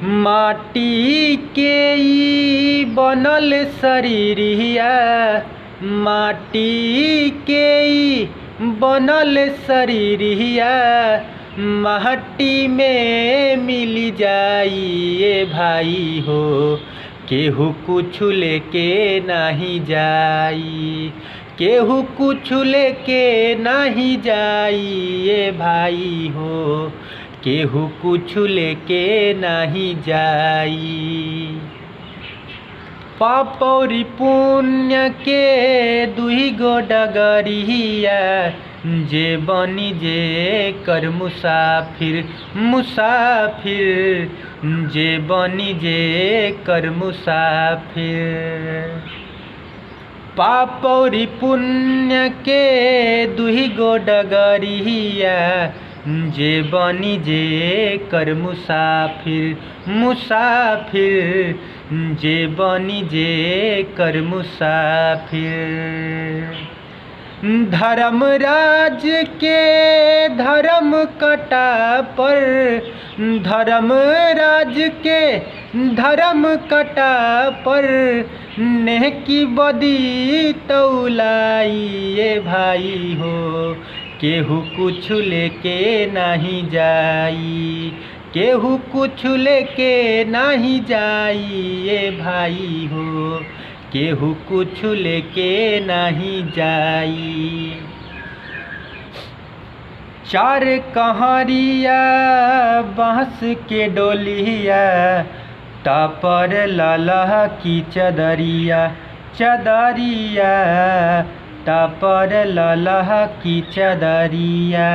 माटी के ई बनल शरीरिया, माटी के ई बनल शरीरिया, माटी में मिल जाइए भाई हो, केहू कुछ लेके नहीं जाई, केहू कुछ लेके नहीं जाइए भाई हो, केहू कुछ लेके नहीं जाई। पाप और पुण्य के दुही गो डगरिया, जे बनी जे कर मुसाफिर, मुसाफिर जे बनी जे कर मुसाफिर। पाप और पुण्य के दुही गो डगरिया, जे बनी जे कर मुसाफिर, मुसाफिर जे बनी जे कर मुसाफिर। धर्मराज के धर्म कटा पर, धर्मराज के धर्म कटा पर, नेकी बदी तौलाइए भाई हो, केहू कुछ लेके नहीं जाई, केहू कुछ लेके नहीं जाइए भाई हो, केहू कुछ लेके नहीं जाई। चार कहरिया बांस के डोलिया, तापर लाला की चदरिया, चदरिया तापर लाला की चदरिया।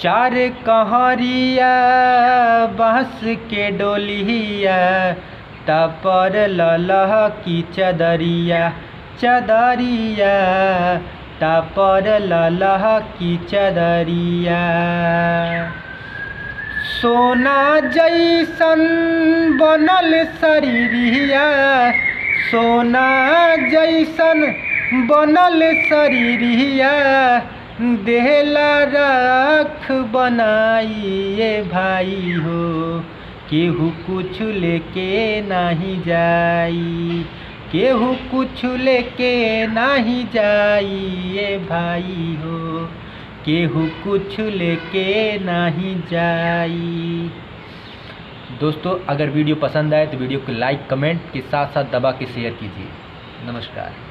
चार कहरिया बांस के डोलिया, तापर लाला की चदरिया, चदरिया तापर लाला की चदरिया। सोना जैसन बनल शरीरिया, सोना जैसन बनल शरीरिया, देहला राख बनाइए भाई हो, केहू कुछ लेके नहीं जाई, केहू कुछ लेके नहीं जाइए भाई हो, केहू कुछ लेके नहीं जाई। दोस्तों अगर वीडियो पसंद आए तो वीडियो को लाइक कमेंट के साथ साथ दबा के शेयर कीजिए। नमस्कार।